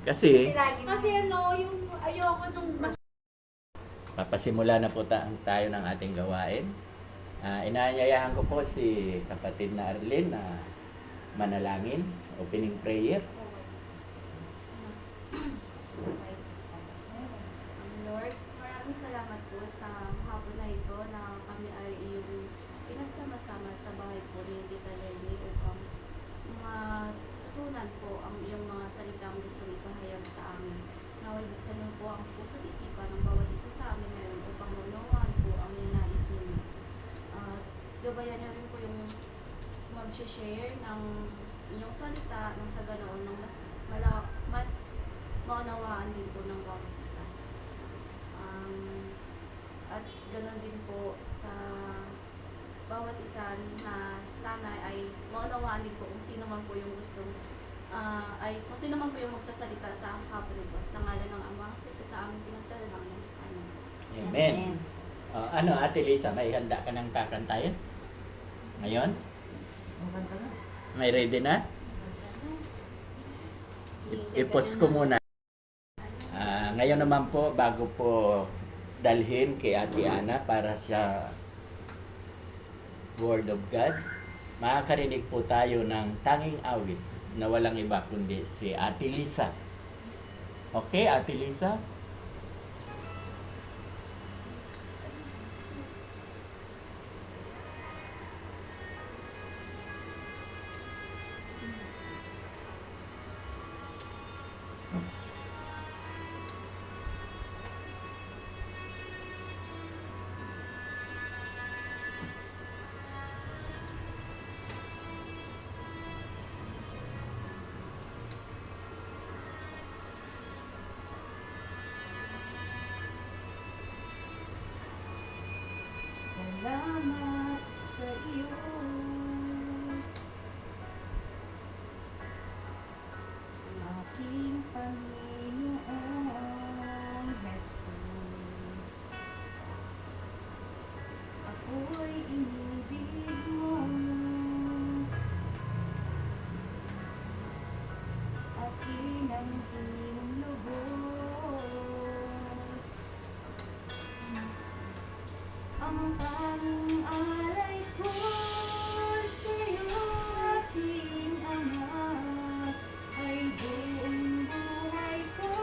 Kasi Kasi yung ayoko nung papasimula na po tayo ng ating gawain. Inaanyayahan ko po si kapatid na Arlene na manalangin, opening prayer. Lord, maraming salamat po sa hapon na ito na kami ay iyong pinagsama-sama sa bahay po ni Tita Lenny upang matutunan po ang iyong mga salitang gusto ipahayag sa amin. Naway buksan niyo po ang puso't isipan ng bawat isa sa amin ngayon upang maunawaan po ang ninais ninyo. Gabayan niyo rin po yung mag-share ng inyong salita nang sa ganoon ng mas maunawaan din po ng bawat isa. At ganoon din po sa bawat isa na sana ay maunawaan din po kung sino man po yung gustong kung sino man po yung magsasalita sa hapon nito. Sa ngalan ng Ama, Jesus na aming pinagdalangin. Amen. Amen. Ano, Ate Lisa, may handa ka ng kakantayan? Ngayon? May ready na? I-post ko muna. Ngayon naman po, bago po dalhin kay Ate Ana para sa Word of God, makakarinig po tayo ng tanging awit na walang iba kundi si Ate Lisa. Okay, Ate Lisa? Salamat sa iyo, aking Panginoong Jesus. Ako'y inibig mo, akin ang iyong lubos. Ang tanging alay ko sa'yo, aking Ama, ay buong buhay ko,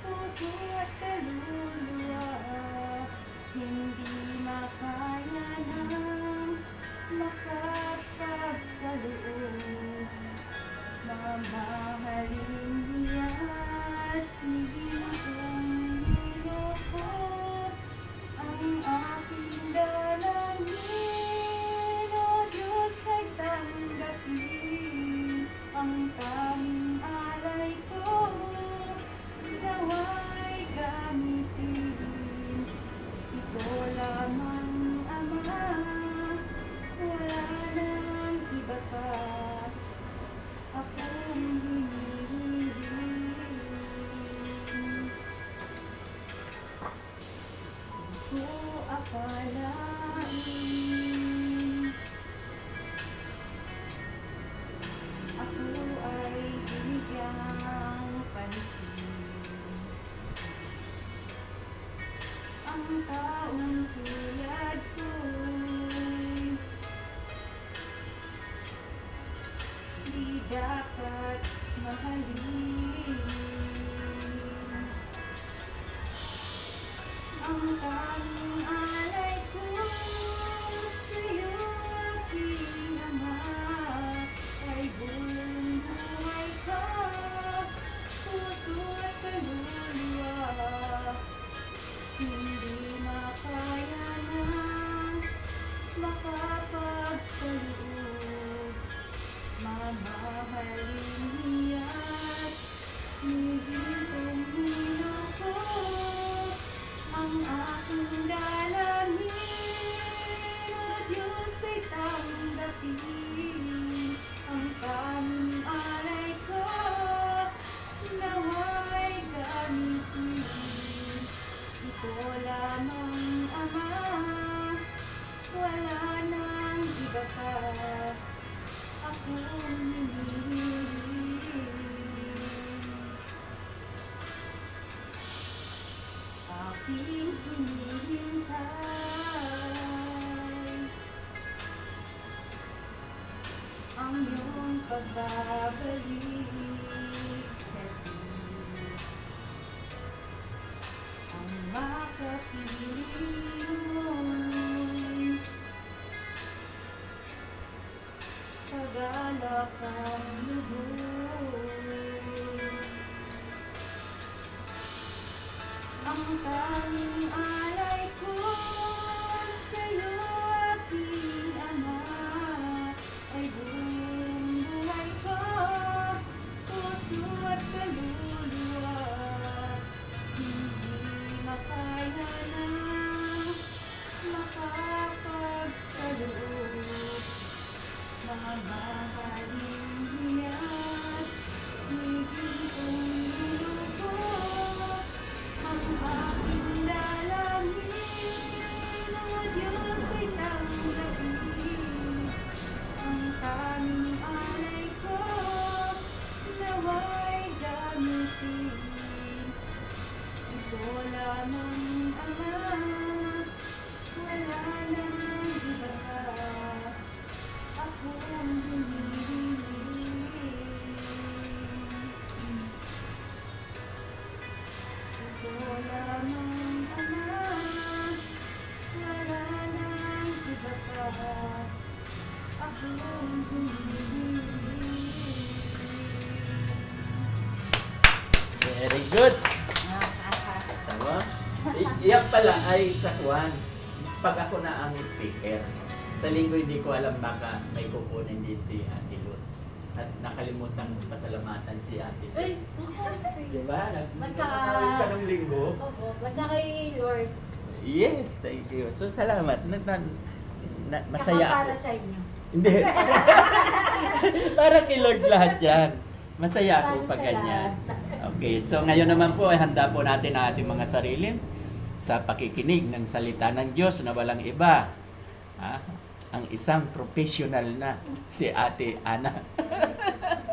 puso at kaluluwa. Hindi makaya ng makapagkaloob. Mamahalin niyas ni Ginoong Ginoo ang aking dalangin, O Diyos ay tanggapin ang tanging alay ko, nawa'y gamitin. Ito lamang, Ama, wala nang iba pa, akong hinihiling. Ko akalain aking hinihintay ang iyong pagbabalik, Jesus. Ang makapiling mo'y pagalak ang lubos. Ang tanging alay ko sa'yo, aking Ama, ay buong buhay ko, puso at kaluluwa. Hindi makaya na makapagkaloob. Mga mahaling hiyas, higing kong niluko. Ang aking dalangin, o Diyos, ay tanggapin. Ang tanging alay ko, nawa'y gamitin. Ito lamang, Ama, wala nang iba pa. Akong hinihiling. Ito lamang, Ama, wala nang iba pa. Akong hinihiling. Very good. Tama? Iyan pala ay sa Juan. Pag ako na ang speaker, sa linggo hindi ko alam baka may kukunin din si Ate Luz. At nakalimutan kong pasalamatan si Ate Luz. Ay, Diba? Basta- Nagkakawin ka ng linggo. opo, basta kay Lord. Yes, thank you. So, salamat. Masaya ako. Para sa inyo. Hindi. Para kay Lord lahat yan. Masaya ako Para pag sa ganyan. lahat. Okay, so ngayon naman po ay handa po natin ang ating mga sarili sa pakikinig ng salita ng Diyos na walang iba. Ang isang professional na si Ate Ana.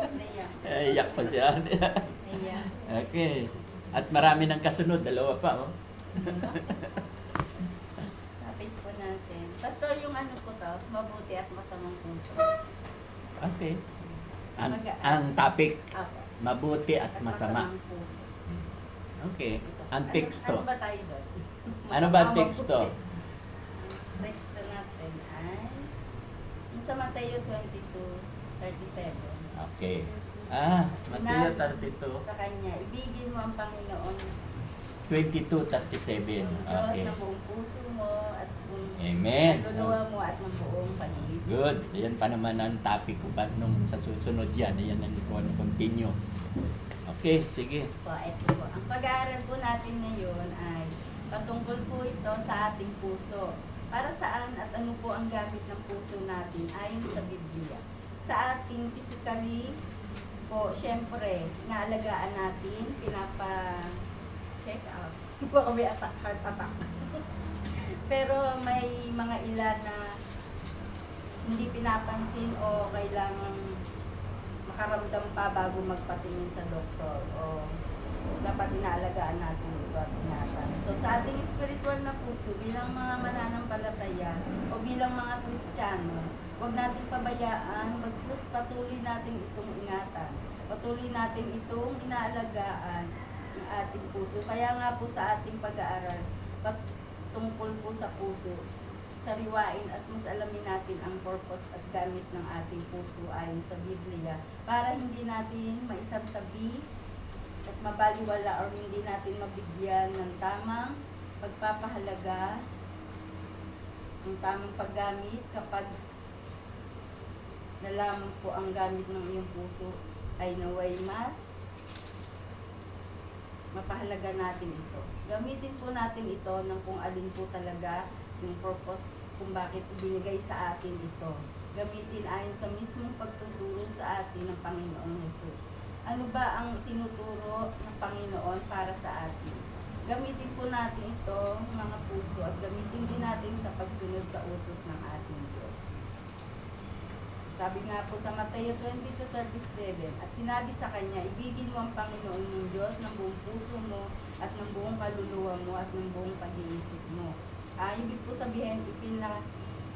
Naiyak. Iyak pa si Ate. Naiyak. Okay. At marami ng kasunod, dalawa pa. Oh. Topic po natin. Pastor, yung ano po to, mabuti at masamang puso. Okay. Ang topic, Apo. mabuti at At masama. masamang puso. Okay. Ang teksto. Ano ba tayo doon? Ano ba ang Mabuti. teksto? Ang teksto natin ay yung sa Mateo 22:37. Okay. Mateo 32, Sa kanya, ibigin mo ang Panginoon 22:37. Diyos Okay. ng buong puso mo at buong Amen. kaluluwa mo at ng buong pag-iisip. Good. Yan pa naman ang topic ko. Ba't nung sa susunod yan, yan ang continuous. Okay, sige. Po, ito po. Ang pag-aaral po natin ngayon ay patungkol po ito sa ating puso. Para saan at ano po ang gamit ng puso natin ayon sa Biblia. Sa ating physically po, syempre, naalagaan natin, pinapa-check out. Baka may heart attack. Pero may mga ilan na hindi pinapansin o kailangang makaramdam pa bago magpatingin sa doktor o dapat inaalagaan natin ito at ingatan. So sa ating spiritual na puso, bilang mga mananampalataya o bilang mga Kristiyano, huwag nating pabayaan, bagkus patuloy natin itong ingatan. Patuloy natin itong inaalagaan ng ating puso. Kaya nga po sa ating pag-aaral, tungkol po sa puso, sariwain at mas alamin natin ang purpose at gamit ng ating puso ayon sa Biblia para hindi natin maisantabi at mabaliwala o hindi natin mabigyan ng tamang pagpapahalaga, ng tamang paggamit kapag nalaman po ang gamit ng iyong puso ay naway mas mapahalaga natin ito. Gamitin po natin ito ng kung alin po talaga yung purpose kung bakit ibinigay sa atin ito. Gamitin ayon sa mismong pagtuturo sa atin ng Panginoong Hesus. Ano ba ang tinuturo ng Panginoon para sa atin? Gamitin po natin ito, mga puso, at gamitin din natin sa pagsunod sa utos ng ating Diyos. Sabi nga po sa Mateo 20:37, at sinabi sa kanya, ibigin mo ang Panginoon mong Diyos ng buong puso mo at ng buong kaluluwa mo at ng buong pag-iisip mo. Ibig po sabihin,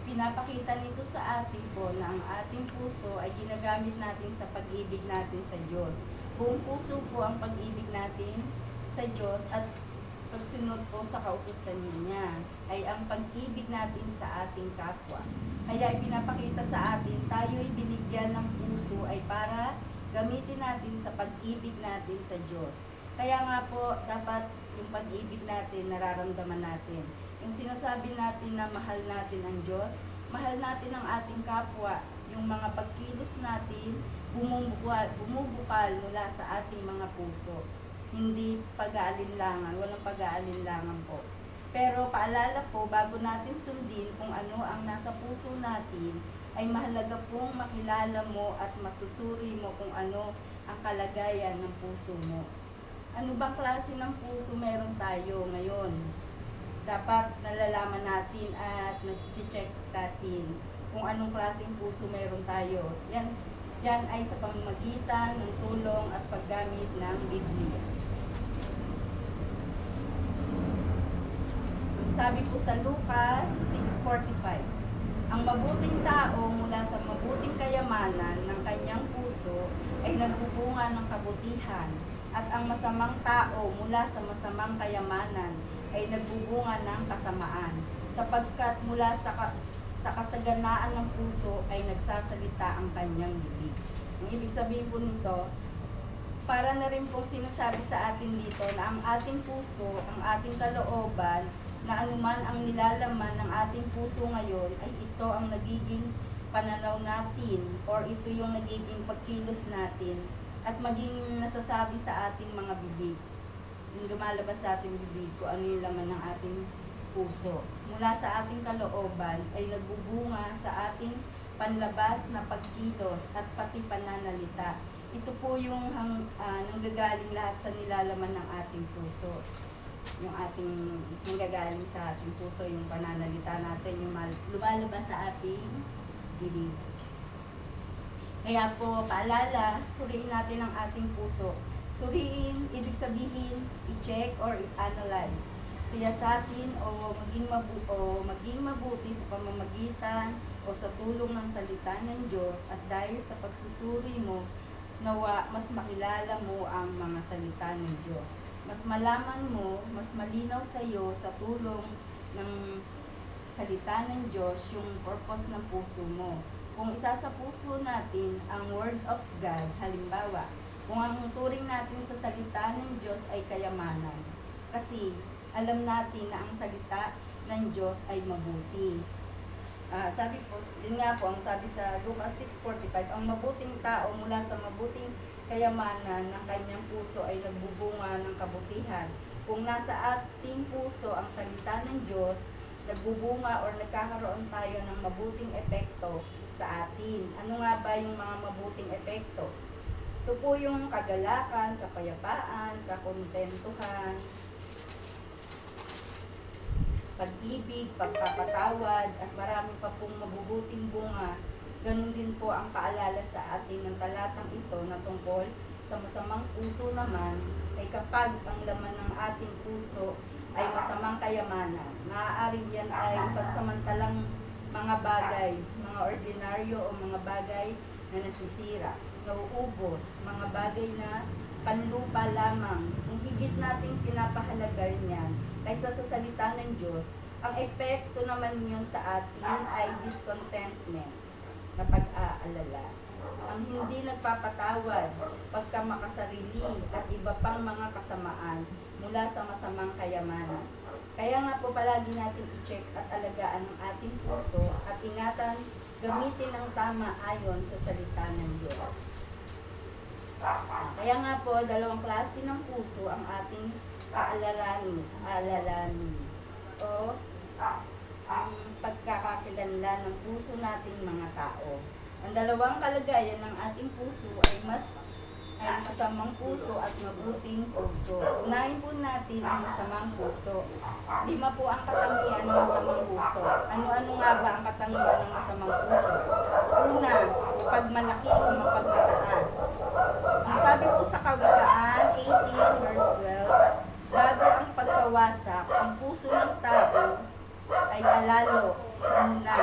pinapakita nito sa atin po na ang ating puso ay ginagamit natin sa pag-ibig natin sa Diyos. Buong puso po ang pag-ibig natin sa Diyos at pagsunod po sa kautusan niya ay ang pag-ibig natin sa ating kapwa. Kaya ipinapakita sa atin, tayo ay binigyan ng puso ay para gamitin natin sa pag-ibig natin sa Diyos. Kaya nga po, dapat yung pag-ibig natin, nararamdaman natin. Yung sinasabi natin na mahal natin ang Diyos, mahal natin ang ating kapwa, yung mga pagkilos natin, bumubukal mula sa ating mga puso. Hindi pag-aalinlangan, walang pag-aalinlangan po. Pero paalala po, bago natin sundin kung ano ang nasa puso natin, ay mahalaga pong makilala mo at masusuri mo kung ano ang kalagayan ng puso mo. Ano bang klase ng puso meron tayo ngayon? Dapat nalalaman natin at na-check natin kung anong klaseng puso meron tayo. Yan ay sa pamamagitan ng tulong at paggamit ng Biblia. Sabi po sa Lucas 6:45, ang mabuting tao mula sa mabuting kayamanan ng kanyang puso ay nagbubunga ng kabutihan, at ang masamang tao mula sa masamang kayamanan ay nagbubunga ng kasamaan, sapagkat mula sa kasaganaan ng puso ay nagsasalita ang kanyang bibig. Ang ibig sabihin po nito, para na rin pong sinasabi sa atin dito na ang ating puso, ang ating kalooban, na anuman ang nilalaman ng ating puso ngayon ay ito ang nagiging pananaw natin or ito yung nagiging pagkilos natin at maging nasasabi sa ating mga bibig. Yung lumalabas sa ating bibig kung ano yung laman ng ating puso. Mula sa ating kalooban ay nagbubunga sa ating panlabas na pagkilos at pati pananalita. Ito po yung nanggagaling lahat sa nilalaman ng ating puso. Yung ating nanggagaling sa ating puso, yung pananalita natin, yung lumalabas sa ating bibig. Kaya po, paalala, suriin natin ang ating puso. Suriin, ibig sabihin, i-check or i-analyze. Siyasatin o maging mabuti sa pamamagitan o sa tulong ng salita ng Diyos, at dahil sa pagsusuri mo, nawa mas makilala mo ang mga salita ng Diyos. Mas malaman mo, mas malinaw sa iyo sa tulong ng salita ng Diyos yung purpose ng puso mo. Kung isa sa puso natin ang Word of God, halimbawa, kung ang turing natin sa salita ng Diyos ay kayamanan, kasi alam natin na ang salita ng Diyos ay mabuti. Sabi po, yun nga po, ang sabi sa Lucas 6:45, ang mabuting tao mula sa mabuting kayamanan ng kanyang puso ay nagbubunga ng kabutihan. Kung nasa ating puso ang salita ng Diyos, nagbubunga or nagkakaroon tayo ng mabuting epekto sa atin. Ano nga ba yung mga mabuting epekto? Ito po yung kagalakan, kapayapaan, kakontentuhan, pag-ibig, pagpapatawad, at marami pa pong mabubuting bunga. Ganun din po ang paalala sa atin ng talatang ito na tungkol sa masamang puso naman ay kapag ang laman ng ating puso ay masamang kayamanan. Maaaring yan ay pagsamantalang mga bagay, mga ordinaryo o mga bagay na nasisira, nauubos, mga bagay na panlupa lamang. Kung higit nating pinapahalagahan yan kaysa sa salita ng Diyos, ang epekto naman yun sa atin ay discontentment na pag-aalala, ang hindi nagpapatawad, pagkamakasarili at iba pang mga kasamaan mula sa masamang kayamanan. Kaya nga po palagi natin i-check at alagaan ang ating puso at ingatan gamitin ng tama ayon sa salita ng Diyos. Kaya nga po, dalawang klase ng puso ang ating paalalanin o ang pagkakakilanlan ng puso nating mga tao. Ang dalawang kalagayan ng ating puso ay masamang puso at mabuting puso. Unahin po natin ang masamang puso. 5 po ang katangian ng masamang puso. Ano-ano nga ba ang katangian ng masamang puso? Una, mapagmalaki o mapagmataas. Ang sabi po sa Kawikaan 18 verse 12, bago ang pagkawasak, ang puso ng tao ay palalo na,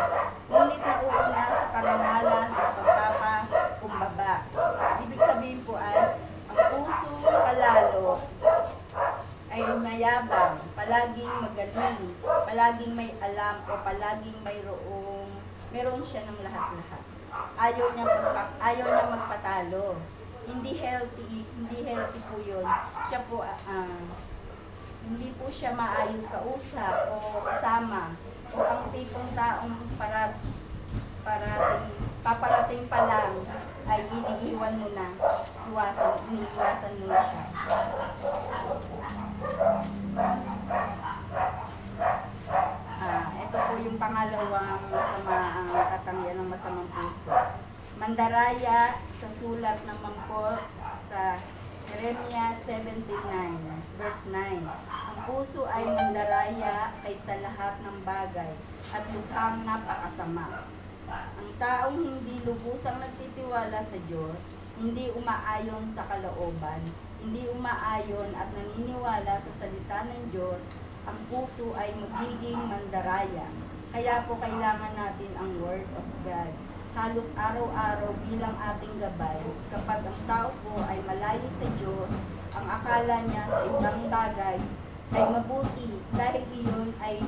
ngunit nauuna sa karangalan at pagpapakumbaba. Ibig sabihin po ay, ang puso palalo ay mayabang, palaging magaling, palaging may alam o palaging meron siya ng lahat-lahat. Ayaw niya magpatalo. Hindi healthy po yun. Siya po, hindi po siya maayos kausap o kasama. O ang tipong taong paparating pa lang ay iniiwan mo na, iniiwasan mo na siya. Ito po yung pangalawang masama ang katangian ng masamang puso. Mandaraya sa sulat ng mangko sa Jeremiah 79 verse 9. Ang puso ay mandaraya kaysa lahat ng bagay at lukhang napakasama. Ang taong hindi lubusang nagtitiwala sa Diyos, hindi umaayon sa kalooban, hindi umaayon at naniniwala sa salita ng Diyos, ang puso ay magiging mandaraya. Kaya po kailangan natin ang Word of God. Halos araw-araw bilang ating gabay, kapag ang tao po ay malayo sa Diyos, ang akala niya sa ibang bagay ay mabuti dahil iyon ay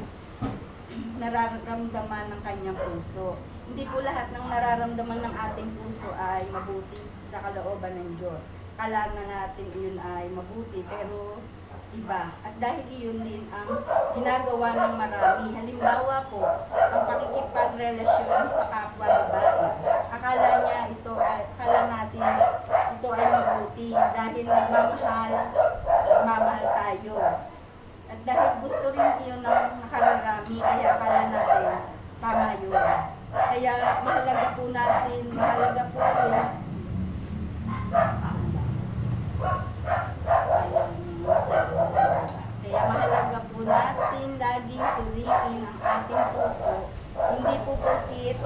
nararamdaman ng kanyang puso. Hindi po lahat ng nararamdaman ng ating puso ay mabuti sa kalooban ng Diyos. Kala na natin iyon ay mabuti, pero iba. At dahil iyon din ang ginagawa ng marami. Halimbawa po, ang pakikipagrelasyon sa kapwa babae. Akala natin ito ay mabuti dahil nagmamahal tayo. At dahil gusto rin iyon ng nakararami, kaya akala natin tama yun. Kaya mahalaga po rin natin laging suriin ang ating puso. Hindi po porkit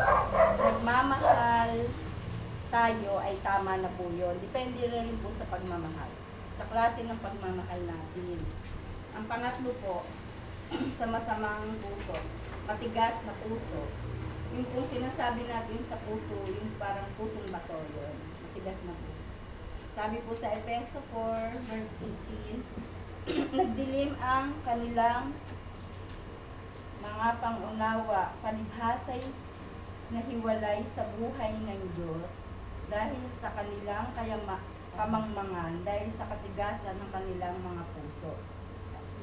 nagmamahal tayo ay tama na po yun. Depende rin po sa pagmamahal. Sa klase ng pagmamahal natin. Ang pangatlo po, sa masamang puso, matigas na puso. Yung kung sinasabi natin sa puso, yung parang pusong bato yun. Matigas na puso. Sabi po sa Efeso 4 verse 18, nagdilim ang kanilang mga pangunawa, palibhasay na hiwalay sa buhay ng Diyos dahil sa kanilang kamangmangan, dahil sa katigasan ng kanilang mga puso.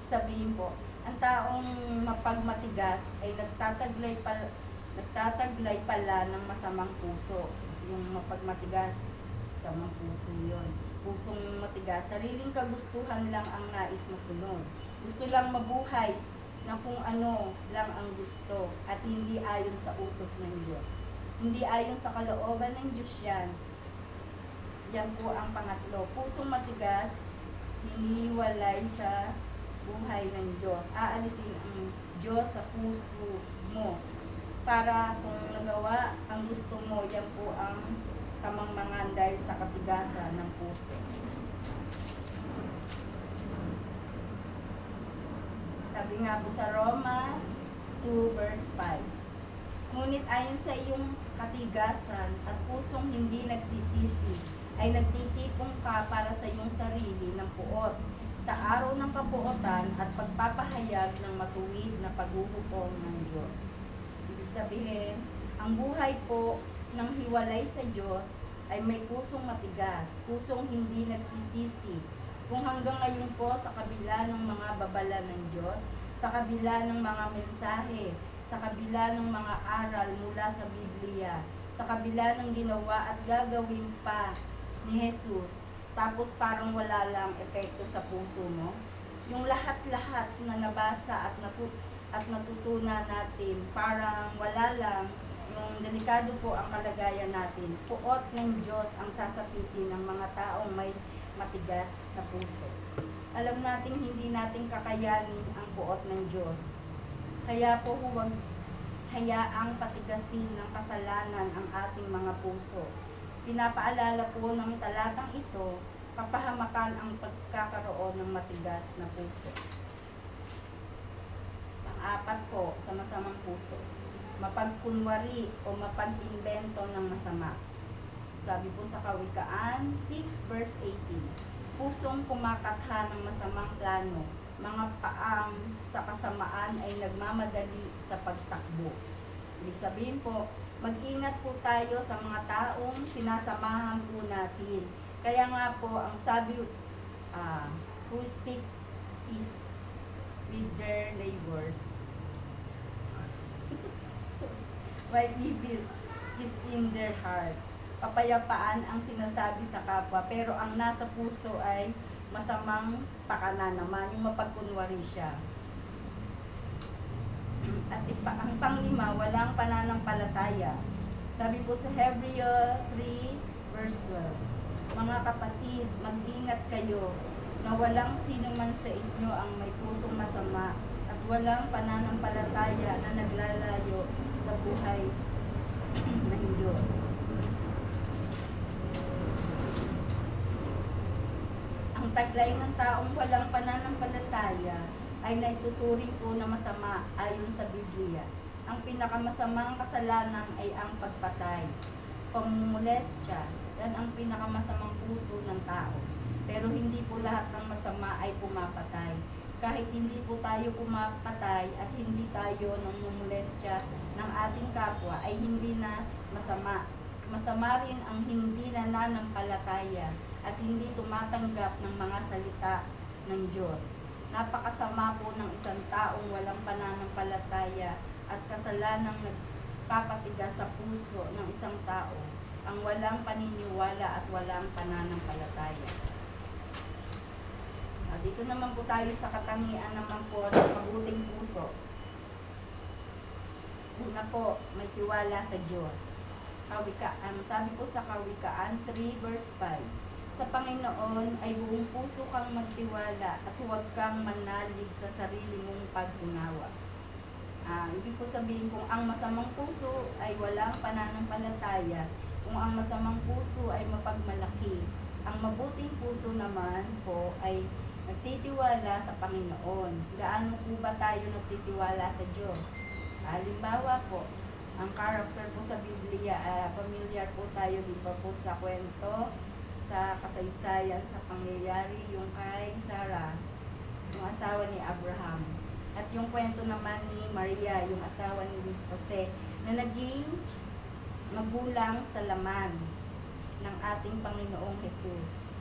Sabihin po, ang taong mapagmatigas ay nagtataglay pala ng masamang puso. Yung mapagmatigas, masamang puso yun. Pusong matigas, sariling kagustuhan lang ang nais masunod. Gusto lang mabuhay na kung ano lang ang gusto at hindi ayon sa utos ng Diyos. Hindi ayon sa kalooban ng Diyos yan. Yan po ang pangatlo. Pusong matigas, hiniwalay sa buhay ng Diyos. Aalisin ang Diyos sa puso mo. Para kung nagawa ang gusto mo, yan po ang kamangmangan dahil sa katigasan ng puso. Sabi nga po sa Roma 2 verse 5, ngunit ayon sa iyong katigasan at pusong hindi nagsisisi, ay nagtitipong ka para sa iyong sarili ng puot sa araw ng kapuotan at pagpapahayag ng matuwid na paghuhukom ng Diyos. Ibig sabihin, ang buhay po ng hiwalay sa Diyos ay may pusong matigas, pusong hindi nagsisisi. Kung hanggang ngayon po sa kabila ng mga babala ng Diyos, sa kabila ng mga mensahe, sa kabila ng mga aral mula sa Biblia, sa kabila ng ginawa at gagawin pa ni Jesus, tapos parang wala lang epekto sa puso mo, yung lahat-lahat na nabasa at natutunan natin, parang wala lang, yung delikado po ang kalagayan natin. Puot ng Diyos ang sasapitin ng mga taong may matigas na puso. Alam natin hindi natin kakayanin ang puot ng Diyos. Kaya po huwag hayaang patigasin ng kasalanan ang ating mga puso. Pinapaalala po ng talatang ito, kapahamakan ang pagkakaroon ng matigas na puso. Pang-apat po, sa masamang puso, mapagkunwari o mapag-imbento ng masama. Sabi po sa Kawikaan 6 verse 18, pusong kumakatha ng masamang plano, mga paang sa kasamaan ay nagmamadali sa pagtakbo. Ibig sabihin po, mag-ingat po tayo sa mga taong sinasamahan po natin. Kaya nga po, ang sabi, who speak peace with their neighbors, while evil is in their hearts. Kapayapaan ang sinasabi sa kapwa, pero ang nasa puso ay masamang pakana naman, yung mapagkunwari siya. At ang panglima, walang pananampalataya. Sabi po sa Hebreo 3 verse 12, mga kapatid, mag-ingat kayo na walang sino man sa inyo ang may pusong masama at walang pananampalataya na naglalayo sa buhay ng Diyos. Ang taglay ng taong walang pananampalataya ay naituturing po na masama ayon sa Biblia. Ang pinakamasamang kasalanan ay ang pagpatay, pangmumolestya. Yan ang pinakamasamang puso ng tao. Pero hindi po lahat ng masama ay pumapatay. Kahit hindi po tayo pumapatay at hindi tayo nangmumolestya ng ating kapwa ay hindi na masama. Masama rin ang hindi nananampalataya at hindi tumatanggap ng mga salita ng Diyos. Napakasama po ng isang taong walang pananampalataya at kasalanang nagpapatigas sa puso ng isang tao, ang walang paniniwala at walang pananampalataya. Dito naman po tayo sa katangian naman po ng mabuting puso. Una po, may tiwala sa Diyos. Sabi po sa Kawikaan 3 verse 5, sa Panginoon ay buong puso kang magtiwala at huwag kang manalig sa sarili mong pag-unawa. Ibig ko sabihin, kung ang masamang puso ay walang pananampalataya, kung ang masamang puso ay mapagmalaki, ang mabuting puso naman po ay nagtitiwala sa Panginoon. Gaano po ba tayo nagtitiwala sa Diyos? Halimbawa po, ang character po sa Biblia, familiar po tayo di ba po sa kwento, sa kasaysayan, sa pangyayari, yung kay Sarah, yung asawa ni Abraham. At yung kwento naman ni Maria, yung asawa ni Jose, na naging magulang sa laman ng ating Panginoong Jesus.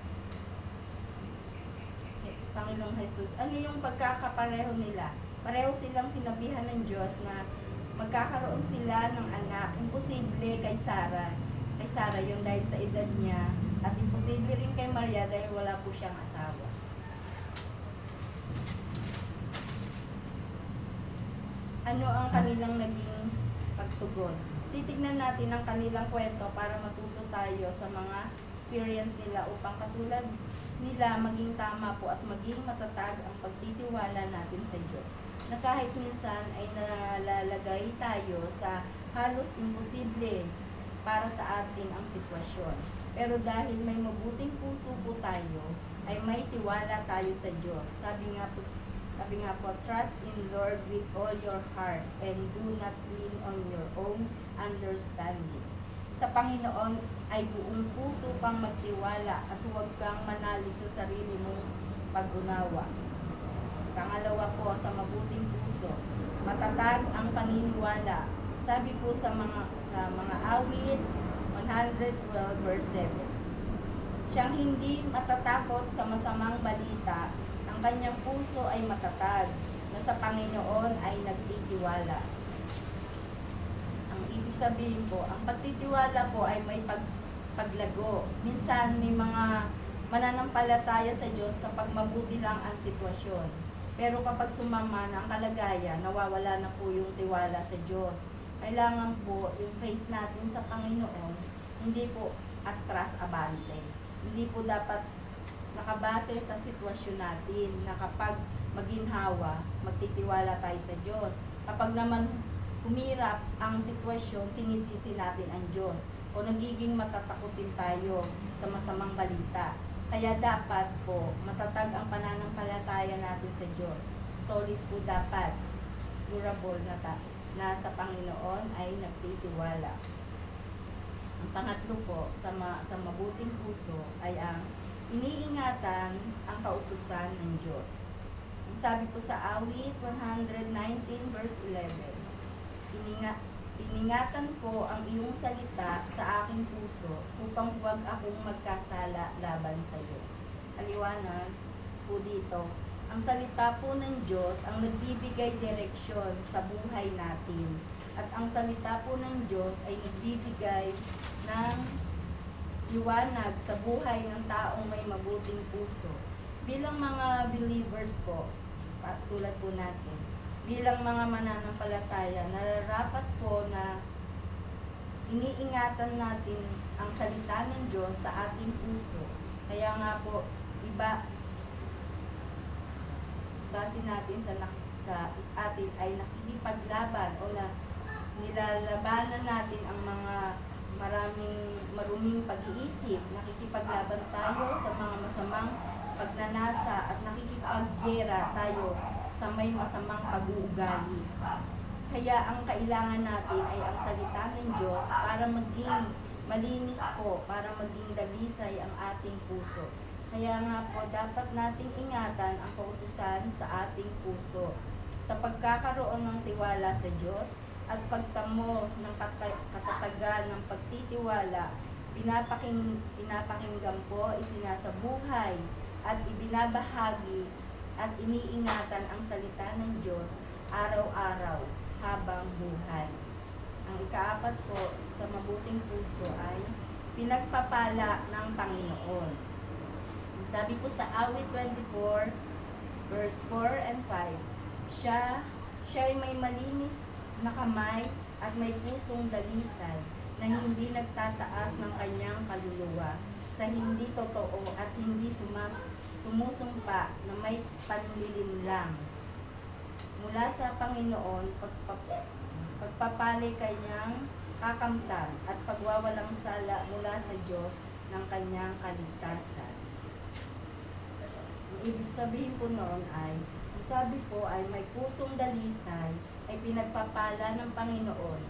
Panginoong Jesus, ano yung pagkakapareho nila? Pareho silang sinabihan ng Diyos na magkakaroon sila ng anak. Imposible kay Sarah. Kay Sarah yun dahil sa edad niya. At imposible rin kay Maria dahil wala po siyang asawa. Ano ang kanilang naging pagtugon? Titignan natin ang kanilang kwento para matuto tayo sa mga experience nila upang katulad nila maging tama po at maging matatag ang pagtitiwala natin sa Diyos. Na kahit minsan ay nalalagay tayo sa halos imposible para sa atin ang sitwasyon. Pero dahil may mabuting puso po tayo, ay may tiwala tayo sa Diyos. Sabi nga po, trust in Lord with all your heart and do not lean on your own understanding. Sa Panginoon ay buong puso kang magtiwala at huwag kang manalig sa sarili mong pag-unawa. Pangalawa po, sa mabuting puso, matatag ang paniniwala. Sabi po sa mga awit 112 verse 7. Siyang hindi matatakot sa masamang balita, ang kanyang puso ay matatag, na sa Panginoon ay nagtitiwala. Ang ibig sabihin po, ang pagtitiwala po ay may paglago. Minsan may mga mananampalataya sa Diyos kapag mabuti lang ang sitwasyon. Pero kapag sumama na ang kalagayan, nawawala na po yung tiwala sa Diyos. Kailangan po yung faith natin sa Panginoon, hindi po atras abante. Hindi po dapat nakabase sa sitwasyon natin na kapag maginhawa, magtitiwala tayo sa Diyos. Kapag naman humirap ang sitwasyon, sinisisi natin ang Diyos. o nagiging matatakutin tayo sa masamang balita. Kaya dapat po matatag ang pananampalataya natin sa Diyos. Solid po dapat, durable na sa Panginoon ay nagtitiwala. Ang pangatlo po, sa mabuting puso ay ang iniingatan ang kautusan ng Diyos. Ang sabi po sa awit 119 verse 11, Iningatan ko ang iyong salita sa aking puso upang huwag akong magkasala laban sa iyo. Aliwanag po dito, ang salita po ng Diyos ang nagbibigay direksyon sa buhay natin. At ang salita po ng Diyos ay nagbibigay ng liwanag sa buhay ng taong may mabuting puso. Bilang mga believers po, tulad po natin, bilang mga mananampalataya, nararapat po na iniingatan natin ang salita ng Diyos sa ating puso. Kaya nga po, base natin sa atin ay nakikipaglaban o na nilalabanan natin ang mga maruming pag-iisip, nakikipaglaban tayo sa mga masamang pagnanasa at nakikipaggera tayo sa may masamang pag-uugali. Kaya ang kailangan natin ay ang salita ng Diyos para maging malinis po, para maging dalisay ang ating puso. Kaya nga po, dapat nating ingatan ang kautusan sa ating puso sa pagkakaroon ng tiwala sa Diyos at pagtamo ng katatagan ng pagtitiwala. Pinapakinggan po, isinasabuhay at ibinabahagi at iniingatan ang salita ng Diyos araw-araw habang buhay. Ang ikaapat po sa mabuting puso ay pinagpapala ng Panginoon. Sabi po sa awit 24 verse 4 and 5, Siya ay may malinis na kamay at may pusong dalisay na hindi nagtataas ng kanyang kaluluwa sa hindi totoo at hindi sumusumpa na may panlilinlang. Mula sa Panginoon, pagpapali kanyang kakamtan at pagwawalang sala mula sa Diyos ng kanyang kaligtasan. Ang ibig sabihin po noon ay, ang sabi po ay may pusong dalisay ay pinagpapala ng Panginoon.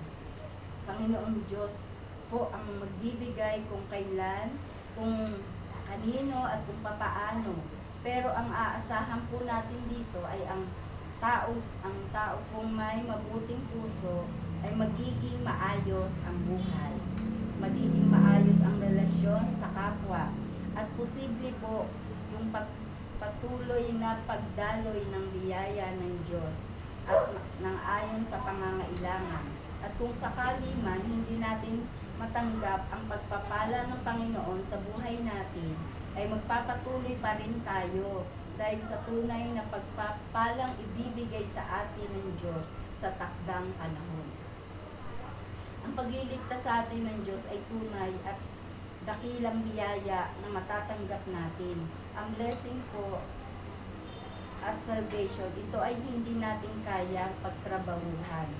Panginoon Diyos po ang magbibigay kung kailan, kung kanino at kung papaano. Pero ang aasahan po natin dito ay ang tao kung may mabuting puso ay magiging maayos ang buhay. Magiging maayos ang relasyon sa kapwa. At posible po yung patuloy na pagdaloy ng biyaya ng Diyos at ng ayon sa pangangailangan. At kung sakali man hindi natin matanggap ang pagpapala ng Panginoon sa buhay natin, ay magpapatuloy pa rin tayo dahil sa tunay na pagpapalang ibibigay sa atin ng Diyos sa takdang panahon. Ang pagliligtas sa atin ng Diyos ay tunay at dakilang biyaya na matatanggap natin. Ang blessing po at salvation, ito ay hindi natin kaya pagtrabahuhan.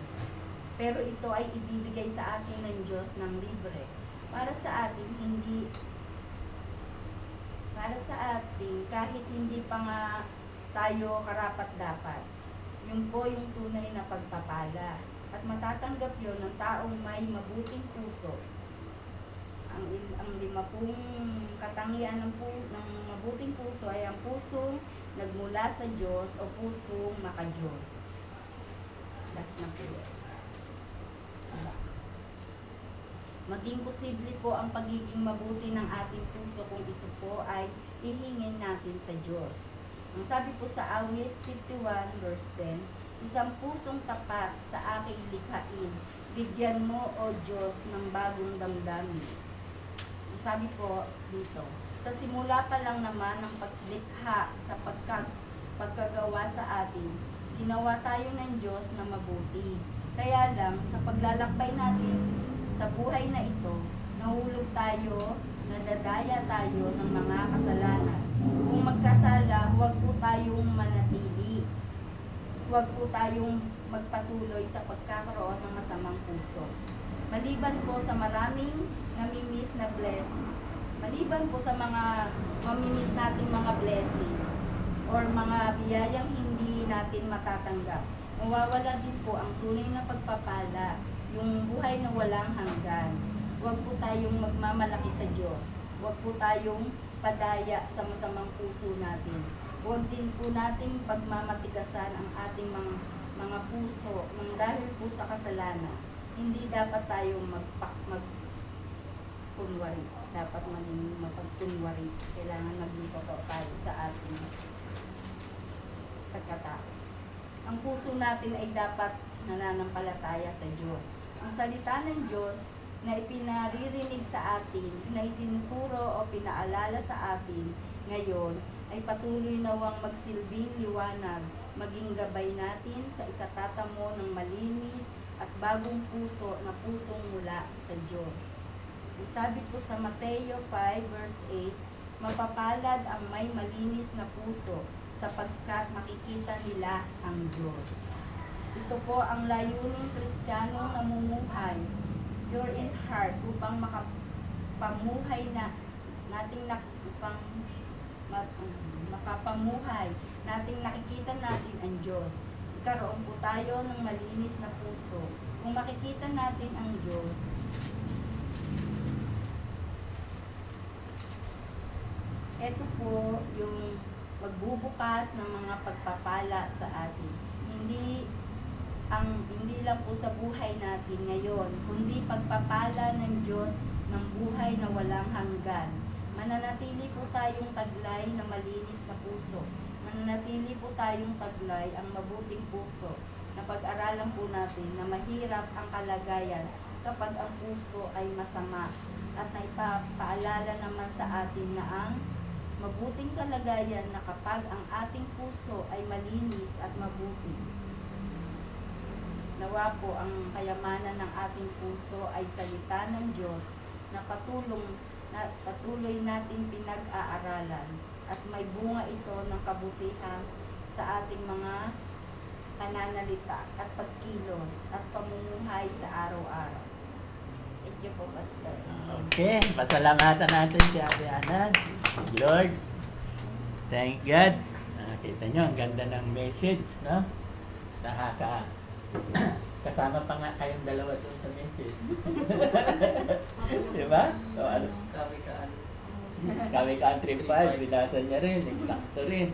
Pero ito ay ibibigay sa atin ng Diyos ng libre. Para sa atin, kahit hindi pa nga tayo karapat-dapat. Yun po yung tunay na pagpapala. At matatanggap yun ng taong may mabuting puso. Ang 5 katangian ng mabuting puso ay ang pusong nagmula sa Diyos o pusong maka-Diyos. Last na po. Maging posible po ang pagiging mabuti ng ating puso kung ito po ay ihingin natin sa Diyos. Ang sabi po sa awit 51 verse 10, Isang pusong tapat sa aking likhain, bigyan mo o Diyos ng bagong damdamin. Ang sabi po dito, sa simula pa lang naman ng paglikha sa pagkagawa sa atin, ginawa tayo ng Diyos na mabuti. Kaya lang, sa paglalakbay natin sa buhay na ito, nahulog tayo, nadadaya tayo ng mga kasalanan. Kung magkasala, huwag po tayong manatili. Huwag po tayong magpatuloy sa pagkakaroon ng masamang puso. Maliban po sa maraming namimiss na maliban po sa mga mamimiss natin mga blessing or mga biyayang hindi natin matatanggap, mawawala din po ang tunay na pagpapala, yung buhay na walang hanggan. Huwag po tayong magmamalaki sa Diyos. Huwag po tayong padaya sa masamang puso natin. Huwag din po nating pagmamatigasan ang ating mga puso nang dahil po sa kasalanan. Hindi dapat tayong magkunwari. Dapat maging mapagkunwari. Kailangan maging totoo tayo sa ating pagkatao. Ang puso natin ay dapat nananampalataya sa Diyos. Ang salita ng Diyos na ipinaririnig sa atin, na itinuturo o pinaalala sa atin ngayon, ay patuloy nawang magsilbing liwanag, maging gabay natin sa ikatatamo ng malinis at bagong puso na pusong mula sa Diyos. Ang sabi po sa Mateo 5 verse 8, mapapalad ang may malinis na puso sapagkat makikita nila ang Diyos. Ito po ang layuning Kristiyanong namumuhay, pure in heart, upang makapamuhay makapamuhay nating nakikita natin ang Diyos. Ikaroon po tayo ng malinis na puso. Kung makikita natin ang Diyos, ito po yung magbubukas ng mga pagpapala sa atin. Hindi lang po sa buhay natin ngayon, kundi pagpapala ng Diyos ng buhay na walang hanggan. Mananatili po tayong taglay na malinis na puso. Mananatili po tayong taglay ang mabuting puso. Na pag-aralan po natin na mahirap ang kalagayan kapag ang puso ay masama. At naipapaalala naman sa atin na ang mabuting kalagayan na kapag ang ating puso ay malinis at mabuti. Nawa po ang kayamanan ng ating puso ay salita ng Diyos na patuloy natin pinag-aaralan at may bunga ito ng kabutihan sa ating mga pananalita at pagkilos at pamumuhay sa araw-araw. Thank you po, Pastor. Okay, pasalamatan natin si Ate Ana. Lord, thank God. Kita nyo, ang ganda ng message, no? Kasama pa nga kayong dalawa doon sa message. Di ba? So, ano? Kami Country 5, binasa niya rin, eksakto rin.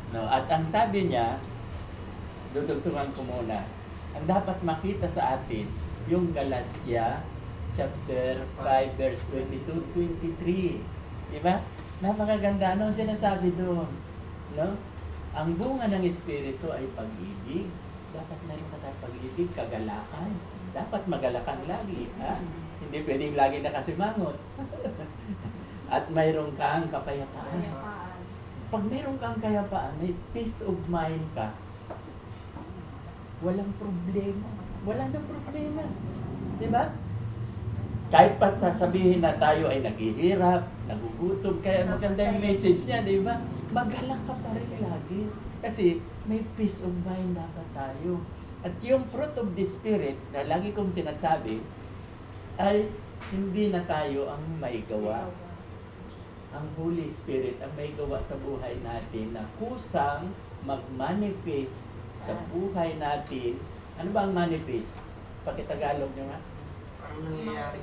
No? At ang sabi niya, dudugtungan ko muna, ang dapat makita sa atin, yung Galatia chapter 5 verse 22-23. Di ba? Napakaganda. Ano ang sinasabi doon? No? Ang bunga ng Espiritu ay pag-ibig. Dapat meron ka tayong pag-ibig, kagalakan. Dapat magalakan lagi. Ha? Hindi pwedeng lagi nakasimangot. At mayroon kang kapayapaan. Pag mayroon kang kapayapaan, may peace of mind ka, walang problema. Wala nang problema. Di ba? Kahit pa sabihin na tayo ay naghihirap, nagugutom, kaya maganda yung message niya, di ba? Magalak ka pa rin lagi. Kasi may peace of mind dapat tayo. At yung fruit of the Spirit, na lagi kong sinasabi, ay hindi na tayo ang maigawa. Ang Holy Spirit ang maigawa sa buhay natin na kusang mag-manifest sa buhay natin. Ano ba ang manifest? Pakitagalog nyo nga. Ang nangyayari.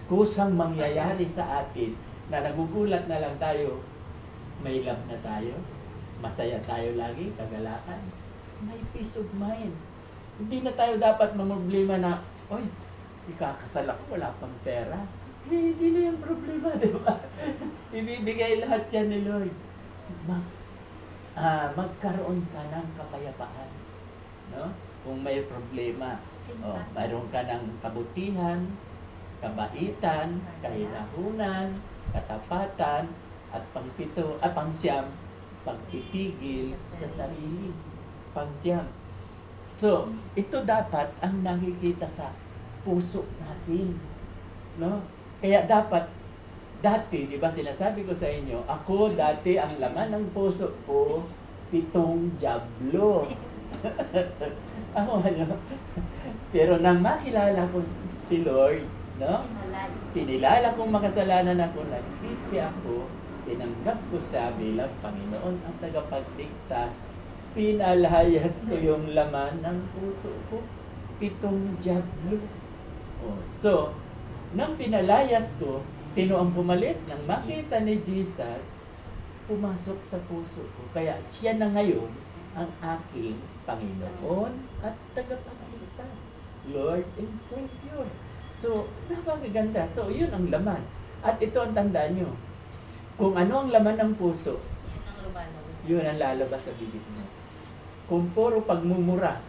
Kusang mangyayari sa atin na nagugulat na lang tayo, may love na tayo, masaya tayo lagi, kagalakan, may peace of mind. Hindi na tayo dapat mamroblema na, oy, ikakasal ako, wala pang pera. Hindi na yung problema, di ba? Ibibigay lahat yan ni Lord. Magkaroon ka ng kapayapaan. No? Kung may problema, mayroon ka ng kabutihan, kabaitan, kahilahunan, katapatan, at pangsyam, pagtitigil sa sarili. Pangsyam. So, ito dapat ang nakikita sa puso natin. No? Kaya dapat, dati, di ba sinasabi ko sa inyo, ako dati ang laman ng puso ko, 7 dyablo. Ako ano. Pero nang makilala ko si Lord, no? Pinilala kong makasalanan ako, nagsisi ako, tinanggap ko siya bilang Panginoon ang tagapagligtas. Pinalayas ko yung laman ng puso ko. 7 jablo. Oh, so, nang pinalayas ko, sino ang pumalit? Nang makita ni Jesus, pumasok sa puso ko. Kaya siya na ngayon ang aking Panginoon at tagapagligtas. Lord and Savior. So, napakaganda. So, yun ang laman. At ito ang tandaan nyo. Kung ano ang laman ng puso, yun ang lalabas sa bibig mo. Kung puro pagmumura,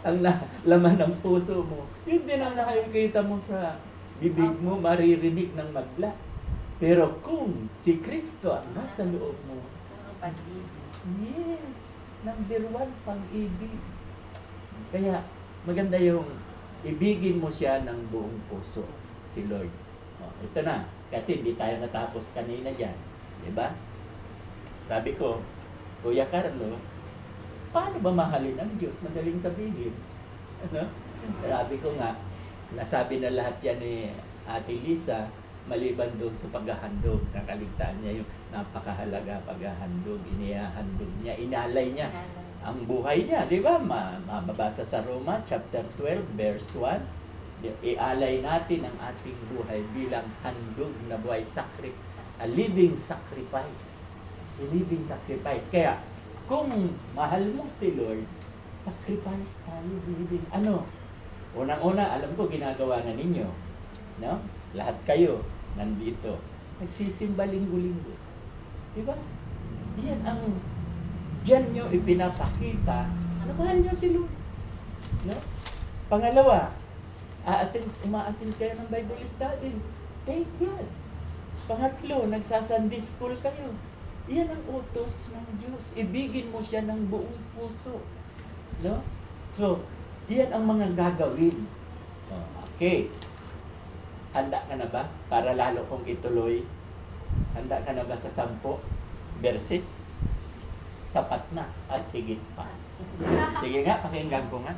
ang laman ng puso mo, yun din ang nakikita mo sa bibig mo, maririnig ng magla. Pero kung si Kristo ang nasa loob mo, yes, number 1, pag-ibig. Kaya maganda yung ibigin mo siya ng buong puso, si Lord. Oh, ito na, kasi hindi tayo natapos kanina dyan. Diba? Sabi ko, Kuya Carlo, paano ba mahalin ang Diyos? Madaling sabihin. Ano? Sabi ko nga, nasabi na lahat yan ni Ate Lisa, maliban doon sa paghahandog. Nakaligtaan niya yung napakahalaga paghahandog. Inihahandog niya, inalay niya ang buhay niya. Di ba? Mababasa sa Roma chapter 12, verse 1. Ialay natin ang ating buhay bilang handog na buhay, a living sacrifice. A living sacrifice. Kaya, kung mahal mo si Lord, sacrifice tayo, living. Ano? Unang-una, alam ko, ginagawa na ninyo. No? Lahat kayo, nandito. Nagsisimba linggo-linggo. Diba? Yan ang, diyan nyo ipinapakita na mahal nyo si Lord. No? Pangalawa, uma-attend kayo ng Bible study. Thank God. Pangatlo, nagsa-Sunday school kayo. Iyan ang utos ng Diyos. Ibigin mo siya ng buong puso. No? So, iyan ang mga gagawin. Okay. Handa ka na ba? Para lalo kong ituloy. Handa ka na ba sa 10 verses? Sapat na at higit pa. Sige nga, pakinggan ko nga.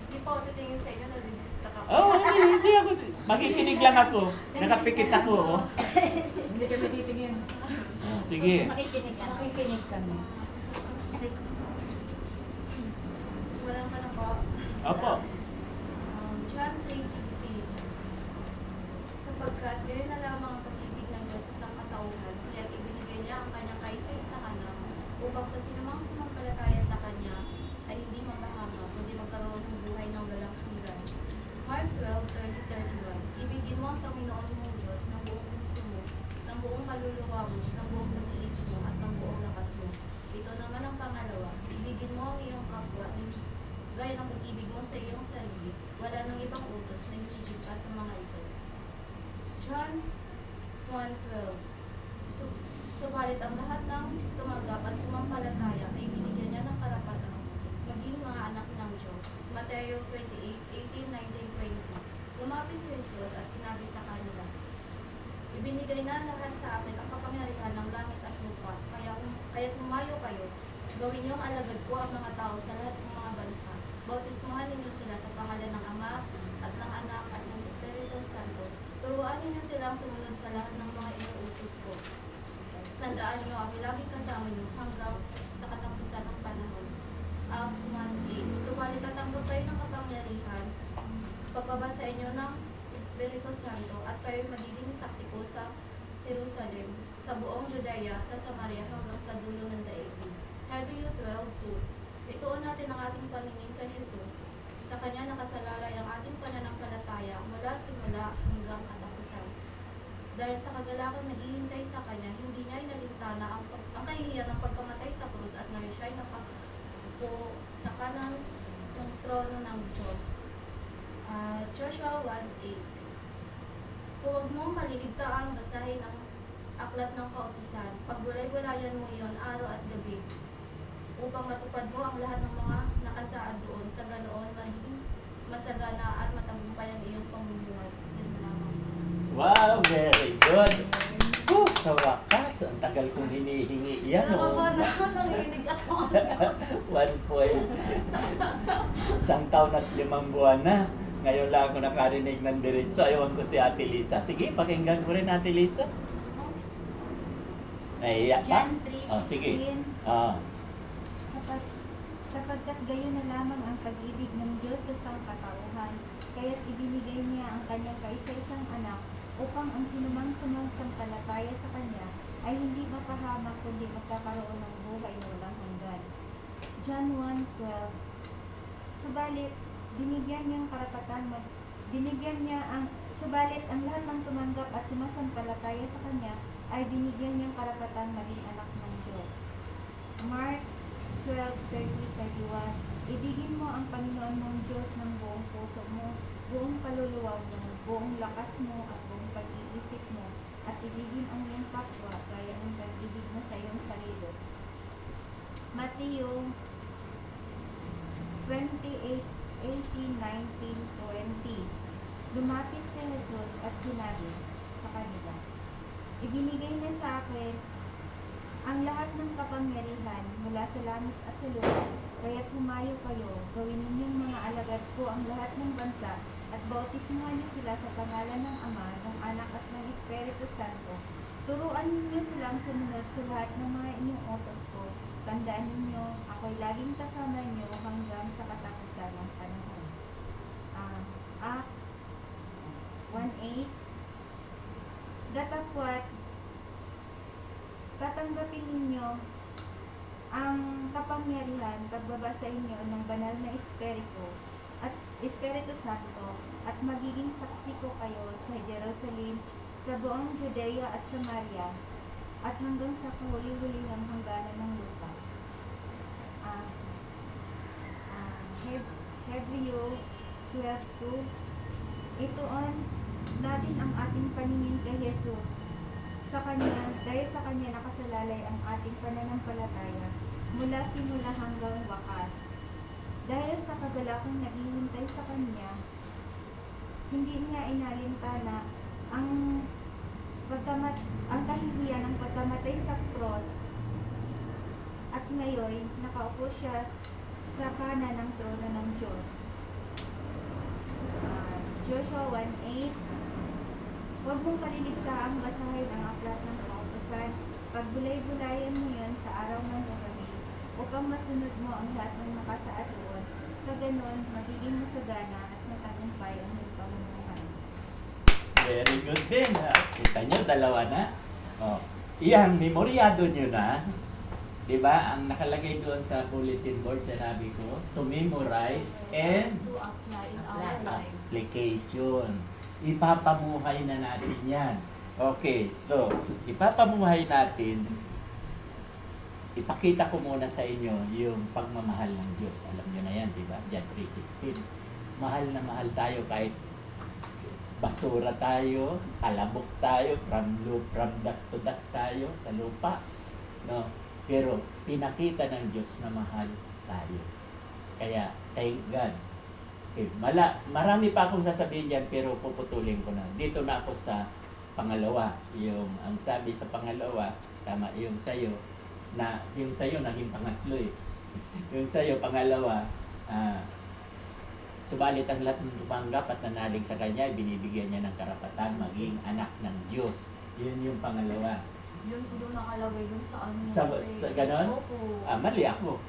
Hindi pa ako titingin sa inyo, nadidistract ako. Oh, hindi ako. Makikinig lang ako. Nakapikit ako. Oh. Hindi kami titingin. Sige. Makikinig kami. Simulan ka na po. Opo. John 3:16. Sapagkat ganyan na lamang ang pag-ibig ng Diyos sa sangkatauhan, kaya't ibinigay niya ang kanyang kaisa-isang anak upang sa sinumang sumampalataya sa kanya ay hindi mapahama, kundi magkaroon ng buhay ng walang hanggan. Mark 12:30-31. Ibigin mo ang Panginoon mong Diyos ng buong puso mo, ng buong kaluluwa mo, ng buong pag-iisip mo, at ng buong lakas mo. Ito naman ang pangalawa. Ibigin mo ang iyong kapwa, gaya ng pag-ibig mo sa iyong sarili. Wala nang ibang utos na hinihigit pa sa mga ito. John 1:12. Subalit ang lahat ng tumanggap at sumampalataya ay binigyan niya ng karapatan maging mga anak ng Diyos. Mateo 28:18-19-20. Lumapit si Jesus at sinabi sa kanila, ibinigay na lahat sa akin ang kapangyarihan ng langit at lupa, kaya't humayo kayo. Gawin niyong alagad ko ang mga tao sa lahat ng mga bansa. Bautismuhan ninyo sila sa pangalan ng Ama at ng Anak at ng Espiritu Santo. Turuan ninyo silang sumunod sa lahat ng mga inuutos ko. Tandaan niyo, ako lagi kasama niyo hanggang sa katapusan ng panahon. Acts 1:8. Subalit tatanggap kayo ng kapangyarihan pagpabasa inyo ng Espiritu Santo at kayo magiging saksi ko sa Jerusalem, sa buong Judea, sa Samaria hanggang sa dulo ng daigdig. Hebrew 12:2. Ituon natin ang ating paningin kay Jesus. Sa kanya nakasalalay ang ating pananampalataya mula simula hanggang katapusan. Dahil sa kagalakang naghihintay sa kanya, hindi niya inalintana ang kahihiyan ng pagkamatay sa krus at ngayon siya ay nakaupo sa kanan ng trono ng Diyos. Joshua 1:8. Huwag mong kaliligtaan basahin ang aklat ng kautusan. Pagbulay-bulayan mo iyon araw at gabi upang matupad mo ang lahat ng mga nakasaad doon, sa ganoon maging masagana at matagumpay ang iyong pamumuhay. Yan lamang. Wow, very good. Woo! sa wakas, ang tagal kong hinihingi yan. Alam Oh. ko na, nanginig ako. 1 point. 1 taon at 5 buwan na. Ngayon lang ako nakarinig ng diretso. Ayawan ko si Ate Lisa. Sige, pakinggan ko rin Ate Lisa. Nahiya ka? John 3:16. Oh, sige. Ah. Sapagkat gayon na lamang ang pag-ibig ng Diyos sa sangkatauhan, kaya't ibinigay niya ang kanyang kaisa-isang anak upang ang sinumang sumasampalataya sa kanya ay hindi mapahamak kundi magkakaroon ng buhay na walang hanggan. John 1:12. Subalit subalit ang lahat ng tumanggap at sumasampalataya sa kanya ay binigyan niyang karapatan maging anak ng Diyos. Mark 12:30-31. Ibigin mo ang Panginoon mong Diyos ng buong puso mo, buong kaluluwa mo, buong lakas mo at buong pag-iisip mo, at ibigin ang iyong kapwa gaya ng pag-ibig mo sa iyong sarili. Mateo 28:18-19-20. Lumapit si Jesus at sinabi sa kanila, ibinigay niya sa akin ang lahat ng kapangyarihan mula sa langit at sa lupa, kaya't humayo kayo, gawin ninyong mga alagad ko ang lahat ng bansa, at bautismuhan niyo sila sa pangalan ng Ama, ng Anak at ng Espiritu Santo. Turuan ninyo silang sumunod sa lahat ng mga inyong utos ko. Tandaan ninyo, ako'y laging kasama niyo hanggang sa katapusan ng panahon. Acts 1:8. Datapwat, tatanggapin ninyo ang kapangyarihan pagbaba sa inyo ng banal na Espiritu Santo, at magiging saksi ko kayo sa Jerusalem, sa buong Judea at Samaria, at hanggang sa kahuli-hulihang hangganan ng lupa. Hebreo 12:2. Ituon natin ang ating paningin kay Jesus. Dahil sa Kanya nakasalalay ang ating pananampalataya mula simula hanggang wakas. Dahil sa kagalakang naghihintay sa Kanya, hindi niya inalintana ang kahihiyan ng pagkamatay sa cross, at ngayon nakaupo siya sa kanan ng trono ng Diyos. Joshua 1:8. Huwag mong kaliligtaang basahin ang aklat ng kautusan. Pagbulay-bulayan mo yan sa araw ng gabi, upang masunod mo ang lahat ng nakasaad doon. Sa ganon, magiging masagana at matagumpay ang iyong pamumuhay. Very good din. Kita nyo, dalawa na. Oh. Iyan, memoryado nyo na. Diba? Ang nakalagay doon sa bulletin board, sinabi ko, to memorize and To apply in our lives. application. Ipapamuhay na natin yan. Okay, so, ipapamuhay natin. Ipakita ko muna sa inyo yung pagmamahal ng Diyos. Alam nyo na yan, di ba? John 3:16. Mahal na mahal tayo kahit basura tayo, alabok tayo, from dust to dust tayo sa lupa. No? Pero pinakita ng Diyos na mahal tayo. Kaya, thank God. Okay, marami pa akong sasabihin dyan, pero puputulin ko na. Dito na ako sa pangalawa. Ang sabi sa pangalawa, tama yung sayo, na yung sayo naging pangatlo eh. Yung sayo, pangalawa, subalit ang lahat ng tumanggap at nanalig sa Kanya, binibigyan niya ng karapatan maging anak ng Diyos. Yun yung pangalawa. Yun po doon nakalagay dun sa ano. Sa ganon? Opo. Mali ako.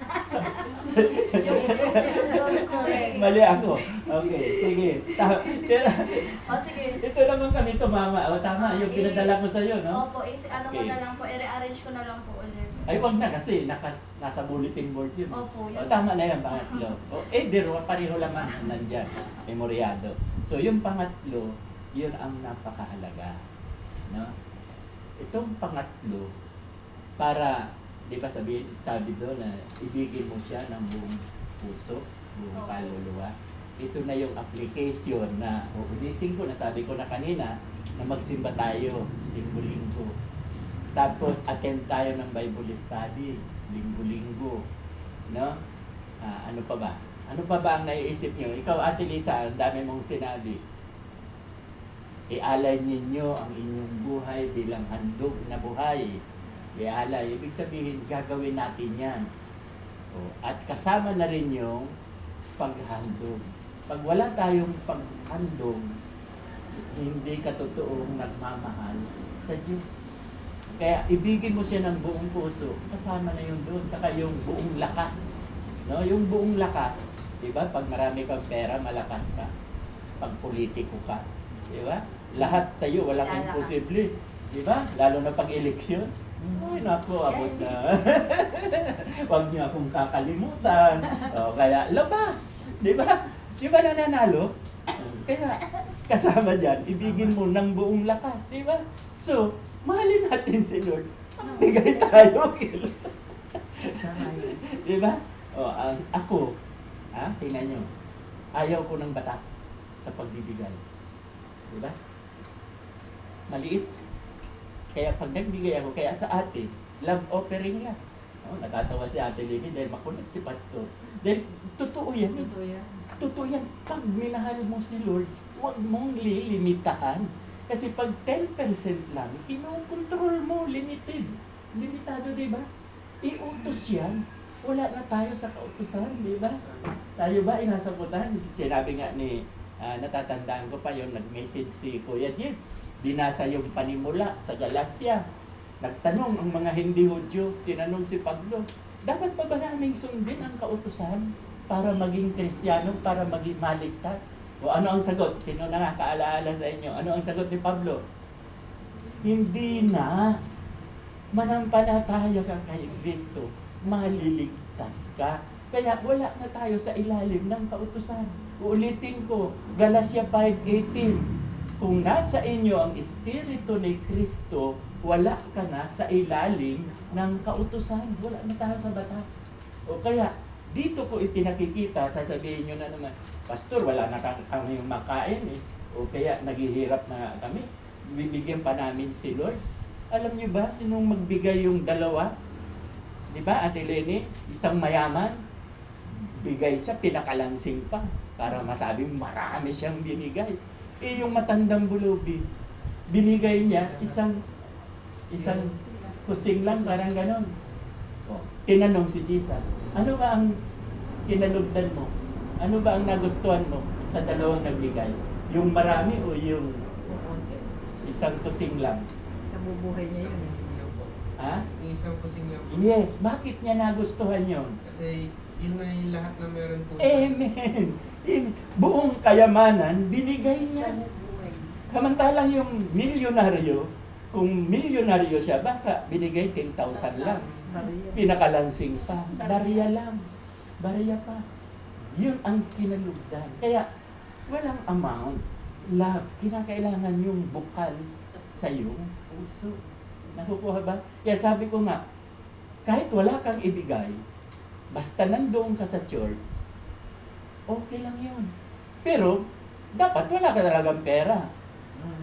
Yung doon correct. Mali ako. Okay, sige. Pero, Sige. ito naman kami tumama. O tama, yung pinadala ko sa'yo, no? Opo, ano ko Okay. na lang po, i-rearrange ko na lang po ulit. Ay, wag na kasi nasa bulletin board yun. Opo, O, yun. tama na yan, pangatlo. Pareho lamang nandyan, memoryado. So, yung pangatlo, yun ang napakahalaga. No? Itong pangatlo, para, di ba sabi doon na ibigin mo siya ng buong puso, buong Opo. kaluluwa. Ito na yung application na, uulitin ko, nasabi ko na kanina, na magsimba tayo, linggo-linggo. Tapos, attend tayo ng Bible study, linggo-linggo. No? Ano pa ba? Ano pa ba ang naiisip nyo? Ikaw, Ate Lisa, ang dami mong sinabi. Ialay ninyo ang inyong buhay bilang handog na buhay. Ialay, ibig sabihin, gagawin natin yan. At kasama na rin yung paghandog. Pag wala tayong paghandog, hindi ka totoong nagmamahal sa Diyos. Kaya ibigin mo siya ng buong puso, kasama na yun doon, saka yung buong lakas. No? Yung buong lakas, di ba? Pag marami kang pera, malakas ka. Pag politiko ka, di ba? Lahat sa iyo, walang Lalakas. imposible. Di ba? Lalo na pag eleksyon. Ay, naku, abot na. Huwag niyo akong kakalimutan. O, kaya, labas. Di ba? Di ba nananalo? Kaya, kasama dyan, ibigin mo ng buong lakas. Di ba? So, mahalin natin si Lord. Bigay tayo. Tama yun. Di ba? O, ako, tingnan nyo, ayaw ko ng batas sa pagbibigay. Di ba? Maliit. Kaya pag nagbigay ako, kaya sa ate, love offering lang. Natatawa si Ate Lily dahil makulit si Pastor. Dahil totoo yan. Totoo yan. Totoo yan. Pag minahal mo si Lord, huwag mong lilimitahan. Kasi pag 10% lang, kinokontrol mo, limited. Limitado, di ba? Iutos yan. Wala na tayo sa kautusan, di ba? Tayo ba inasaputan? Sinabi nga ni, natatandaan ko pa yung nag-message si Kuya Jim. Binasa yung panimula sa Galacia. Nagtanong ang mga hindi Hudyo, tinanong si Pablo, dapat pa ba naming sundin ang kautusan para maging Kristiyano, para maging maligtas? O ano ang sagot? Sino na nga kaalaala sa inyo? Ano ang sagot ni Pablo? Hindi na. Manampalataya ka kay Kristo, maliligtas ka. Kaya wala na tayo sa ilalim ng kautusan. Uulitin ko, Galacia 5:18. Kung nasa inyo ang Espiritu ni Kristo, wala ka na sa ilalim ng kautusan. Wala na tayo sa batas. O kaya, dito ko ipinakikita, sasabihin nyo na naman, Pastor, wala na kami makain eh. O kaya, naghihirap na kami. Bibigyan pa namin si Lord. Alam nyo ba, nung magbigay yung dalawa, di ba, Ate Lenny, isang mayaman, bigay siya, pinakalansing pa, para masabing marami siyang binigay. Eh, yung matandang bulubi, binigay niya isang kusing lang, parang ganon. O, tinanong si Jesus, ano ba ang kinalugdan mo? Ano ba ang nagustuhan mo sa dalawang nagbigay? Yung marami o yung Kukunti. isang kusing lang? Nabubuhay niya yun eh. Ha? Yung isang pusing lang po. Yes, bakit niya nagustuhan yon? Kasi yun na yung lahat na meron po. Amen! Amen. Buong kayamanan, binigay niya. Samantalang yung milyonaryo, kung milyonaryo siya, baka binigay 10,000 lang. Maria. Pinakalansing pa. Barya lang. Barya pa. Yun ang kinalugdan. Kaya, walang amount. Love. Kinakailangan yung bukal sa iyong puso. Nakukuha ba? Kaya sabi ko nga, kahit wala kang ibigay, basta nandoon ka sa church, okay lang yun. Pero, dapat wala ka talagang pera.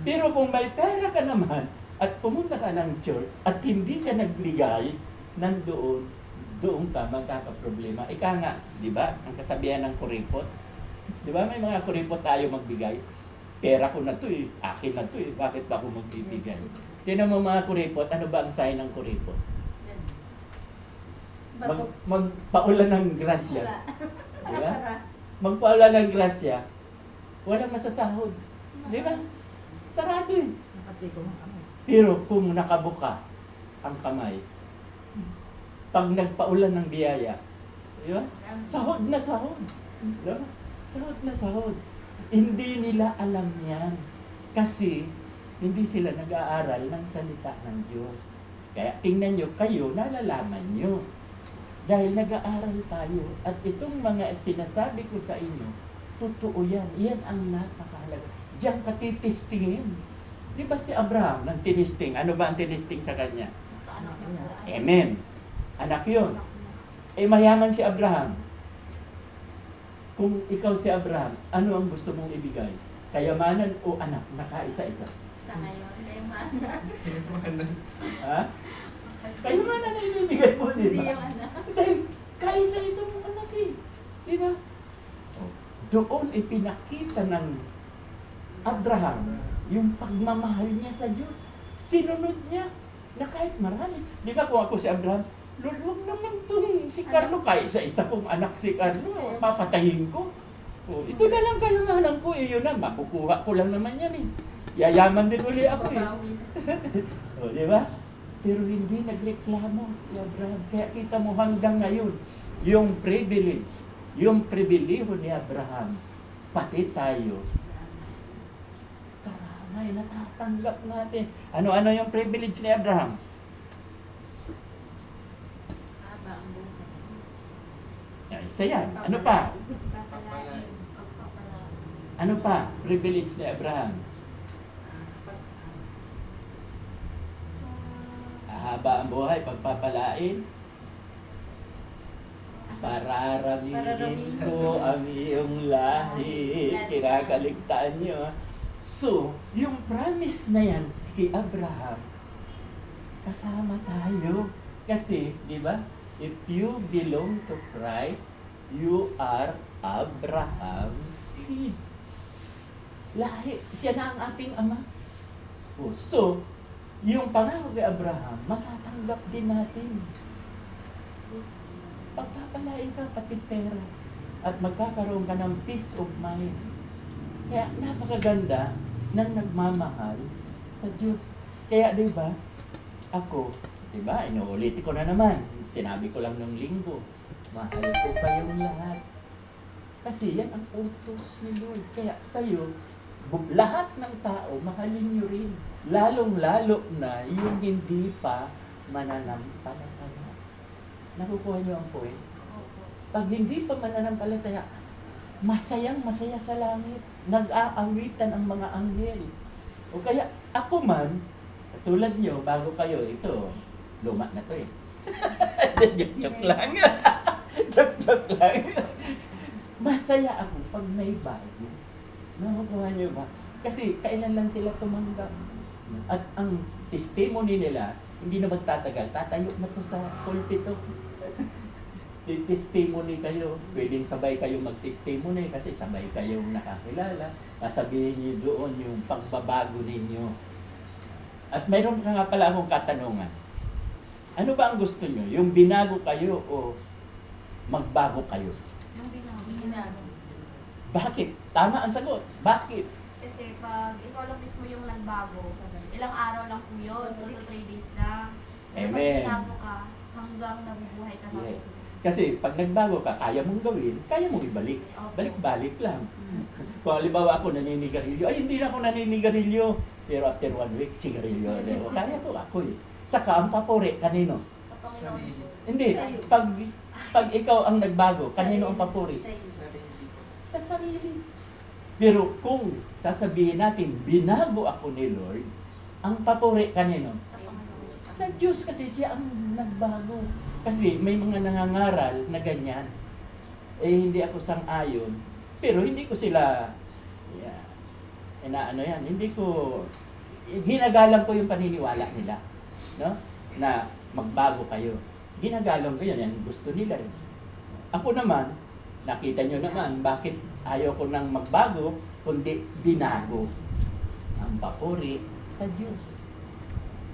Pero kung may pera ka naman, at pumunta ka ng church, at hindi ka nagbigay, nandoon, doon ka magkakaproblema. Ika nga, di ba? Ang kasabihan ng kuripot. Di ba? May mga kuripot tayo magbigay. Pera ko na to eh. Akin na to eh. Bakit ba ako magbibigay? Tinan mo mga kuripot, ano ba ang sign ng kuripot? Magpaulan ng grasya. Di ba? Magpaulan ng grasya, walang masasahod. Di ba? Sarado eh. Nakatiko mo kami. Pero kung nakabuka ang kamay, pag nagpaulan ng biyaya, di ba? Sahod na sahod. Di ba? Sahod na sahod. Hindi nila alam yan. Kasi hindi sila nag-aaral ng salita ng Diyos. Kaya tingnan nyo, kayo, nalalaman nyo. Dahil nag-aaral tayo. At itong mga sinasabi ko sa inyo, totoo yan. Yan ang napakahalaga. Diyan ka titistingin. Di ba si Abraham nang tinisting? Ano ba ang tinisting sa kanya? Amen. Anak yun. Eh mayaman si Abraham. Kung ikaw si Abraham, ano ang gusto mong ibigay? Kayamanan o anak? Nakaisa-isa. Sa ngayon, mana. Ha? Kayamanan na ibibigay mo, di Hindi ba? yung anak. Dahil kaisa-isa mong anak eh. Di ba? Doon ipinakita ng Abraham yung pagmamahal niya sa Diyos. Sinunod niya na kahit marami. Di ba kung ako si Abraham, Lord, huwag naman itong si Carlo. Kahit isa kong anak si Carlo, papatayin ko. Oh, ito na lang kayamanan ko. Yun na, makukuha ko lang naman yan eh. Yayaman din uli ako eh. O, di ba? Pero hindi nagreklamo si Abraham. Kaya kita mo hanggang ngayon, yung privilege, yung pribileho ni Abraham, pati tayo, karamay, natatanggap natin. Ano-ano yung privilege ni Abraham? Haba ang buhay. Yan, isa yan. Ano pa? Papalain. Pagpapalain. Ano pa? Privilege ni Abraham. Haba ang buhay, pagpapalain. Pararamihin ko ang iyong lahi. Kinakaligtaan niyo. So, yung promise na yan kay Abraham, kasama tayo. Kasi, di ba? If you belong to Christ, you are Abraham's seed. Lahi. Siya na ang ating ama. Oh, so, yung pangako kay Abraham, matatanggap din natin. Pagpapalain ka, pati pera. At magkakaroon ka ng peace of mind. Kaya napakaganda ng nagmamahal sa Diyos. Kaya di ba, ako, di ba, inuulit ko na naman. Sinabi ko lang nung linggo, mahal ko kayong lahat. Kasi yan ang utos ni Lord. Kaya kayo, lahat ng tao, mahalin nyo rin. Lalong-lalo na yung hindi pa mananampalataya. Nakukuha nyo ang point? Pag hindi pa mananampalataya, masayang-masaya sa langit. Nag-aawitan ang mga anghel. O kaya, ako man, tulad nyo, bago kayo, ito, luma na to eh. Joke lang. Joke lang. Masaya ako pag may bago. Nakukuha nyo ba? Kasi kailan lang sila tumanggap. At ang testimony nila, hindi na magtatagal. Tatayo na to sa pulpito. Testimony kayo. Pwedeng sabay kayo mag-testimony kasi sabay kayong nakakilala. Sasabihin niyo doon yung pagbabago ninyo. At mayroon ka nga pala akong katanungan. Ano ba ang gusto nyo? Yung binago kayo o magbago kayo? Yung binago. Bakit? Tama ang sagot. Bakit? Kasi pag ikaw lang mismo yung nagbago, ilang araw lang po yun, 2 to 3 days lang. Pero pag Amen. binago ka, hanggang nabubuhay ka na. Yes. Kasi pag nagbago ka, kaya mong gawin, kaya mong ibalik. Opo. Balik-balik lang. Kung halimbawa ako naninigarilyo, ay hindi na ako naninigarilyo. Pero after 1 week, sigarilyo. O, kaya ko ako eh. Saka ang papuri, kanino? Sa Panginoon Sarili. po. Hindi, Sa'yo. pag ikaw ang nagbago, kanino ang papuri? Sarili. Sa sarili. Pero kung sasabihin natin, binago ako ni Lord, ang papuri kanino? Sa Panginoon. Sa Diyos kasi siya ang nagbago. Kasi may mga nangangaral na ganyan. Hindi ako sang-ayon. Pero hindi ko sila, hindi ko, ginagalang ko yung paniniwala nila. No? Na magbago kayo. Ginagalang ko yan gusto nila. Ako naman, nakita nyo naman, bakit ayaw ko nang magbago, kundi binago. Ang papuri sa Diyos.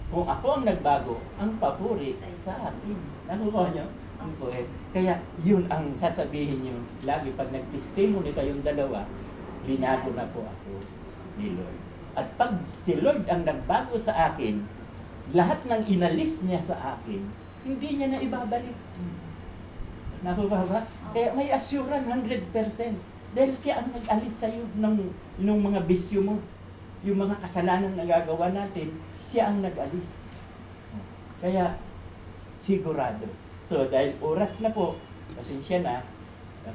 Kung ako ang nagbago, ang papuri sa akin. Nakukuha nyo? Ang poet. Kaya yun ang sasabihin nyo. Lagi pag nag-testimony kayong dalawa, binago na po ako ni Lord. At pag si Lord ang nagbago sa akin, lahat ng inalis niya sa akin, hindi niya na ibabalik. Nakukuha ba? Kaya may assurance 100%. Dahil siya ang nag-alis sa'yo ng mga bisyo mo. Yung mga kasalanan na nagagawa natin, siya ang nag-alis. Kaya, sigurado. So, dahil oras na po, pasensya na,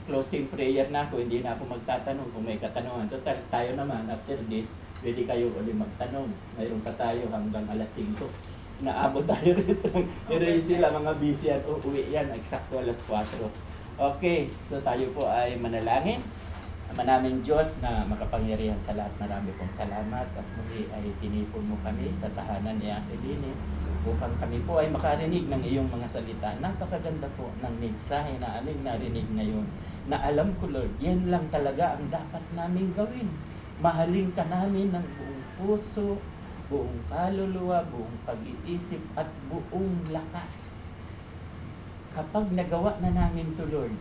closing prayer na ako, hindi na ako magtatanong kung may katanungan. Total, tayo naman, after this, pwede kayo ulit magtanong. Mayroon pa tayo hanggang alas 5. Naabot tayo rito. Pero sila mga busy at uuwi yan, eksakto alas 4. Okay, so tayo po ay manalangin. Ama naming Diyos na makapangyarihan sa lahat, marami pong salamat at muli ay tinipon mo kami sa tahanan ni Ate Lini upang kami po ay makarinig ng iyong mga salita. Napakaganda po ng mensahe na aming narinig ngayon na alam ko Lord, yan lang talaga ang dapat naming gawin. Mahalin ka namin ng buong puso, buong kaluluwa, buong pag-iisip, at buong lakas. Kapag nagawa na namin to, Lord,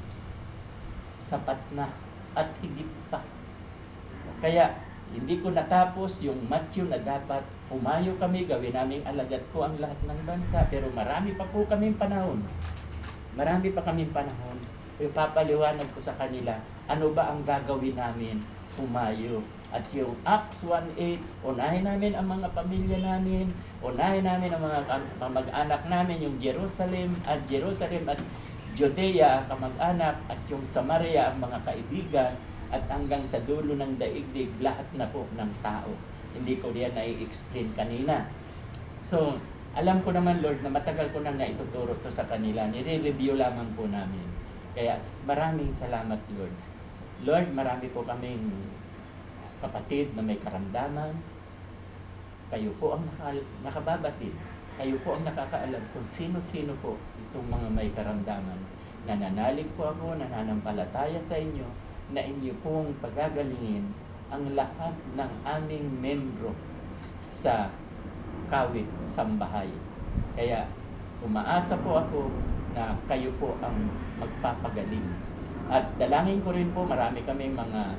sapat na at higit pa. Kaya, hindi ko natapos yung Matthew na dapat umayo kami, gawin naming alagad ko ang lahat ng bansa, pero marami pa po kaming panahon. Marami pa kaming panahon. Ipapaliwanag ko sa kanila, ano ba ang gagawin namin? Umayo. At yung Acts 1:8, unahin namin ang mga pamilya namin, unahin namin ang mga kamag-anak namin, yung Jerusalem at Judea, kamag-anak, at yung Samaria, ang mga kaibigan, at hanggang sa dulo ng daigdig, lahat na po ng tao. Hindi ko riyan na-i-explain kanina. So, alam ko naman, Lord, na matagal ko nang naituturo to sa kanila. Nire-review lamang po namin. Kaya maraming salamat, Lord. Lord, marami po kaming kapatid na may karamdaman. Kayo po ang nakababatid. Kayo po ang nakakaalam kung sino-sino po itong mga may karamdaman. Nananalig po ako, nananampalataya sa inyo, na inyo pong pagagalingin ang lahat ng aming membro sa Kawit Sambahay. Kaya umaasa po ako na kayo po ang magpapagaling. At dalangin ko rin po, marami kaming mga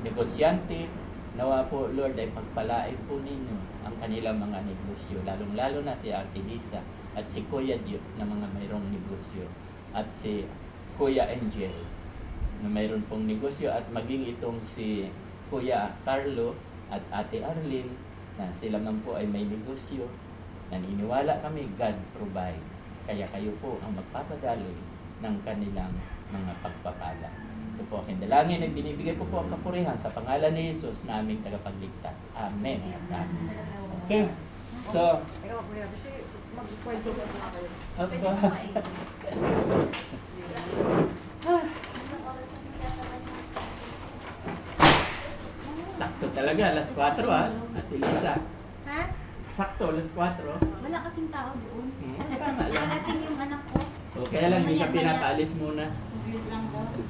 negosyante. Nawa po, Lord, ay pagpalain po ninyo ang kanilang mga negosyo, lalong-lalo na si Ate Lisa at si Kuya Diyo na mga mayroong negosyo, at si Kuya Angel na mayroon pong negosyo, at maging itong si Kuya Carlo at Ate Arlene na sila man po ay may negosyo. Naniniwala kami, God provide. Kaya kayo po ang magpapadaloy ng kanilang mga pagpapala. Ito po aking dalangin at binibigay ko po ang kapurihan sa pangalan ni Jesus na aming tagapagligtas. Amen. Okay. So, Ikaw, Kuya, kasi magkwento ko na kayo. Pwede okay. po kayo. Isang oras ang nagtatagal ng Sakto talaga, alas 4 Ate Lisa. Ha? Sakto, alas 4. Wala kasing tao doon. Tama lang. Darating yung anak ko. O, kaya lang hindi ka pinapaalis muna.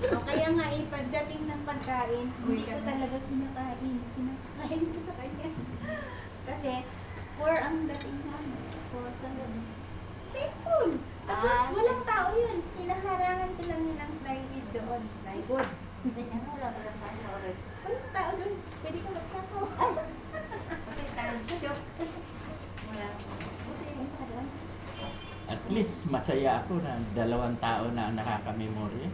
O kaya nga pagdating ng pagkain, hindi ko talaga kinakain. Pinapakain ko sa kanya. Kasi 4 ang dating namin. 4 sa gabi. Sa school. Tapos Ah, walang tao yun. Pinaharangan ko lang yun ng plywood doon. Plywood. Wala pa lang tayo oras. Walang tao doon. Pwede ka magkakaw. Okay, tayo. Joke. Wala. Buti yung parang. At least masaya ako na 2 tao na ang nakaka-memory.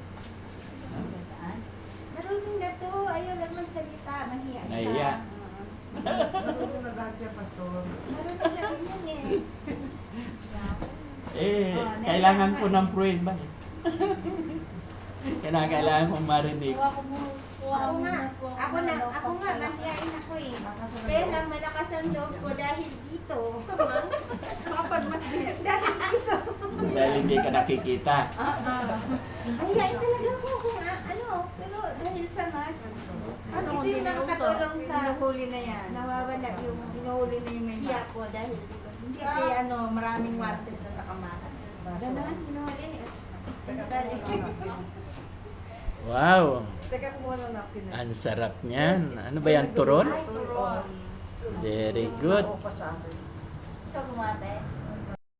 Marunong na to. Ayaw lang magsalita. Mahiya siya. Nahiya. Marunong na lahat siya, Pastor. Marunong na rin yun eh. Kailangan po ng prueba eh. Kailangan kong marinig. Ako nga, mahihain ako eh. Kaya lang malakas ang loob ko dahil dito. Makapagmas din. Dahil dito. Dahil hindi ka nakikita. Mahihain talaga ako kung ano, pero dahil sa mas, Ano ito yung nakakatulong sa Hinuhuli na yan. nawawala yung Hinuhuli na yung may hiya mask. ko dahil dito. Hindi Kasi ano, maraming wanted na nakamas. Ganahan, hinuhuli. Dali. Wow! Teka, kumuha ng napkin na. Ang sarap niyan. Ano ba yan? Turon? Ay, turon. Very good. Oo pa sa akin. Ikaw bumate.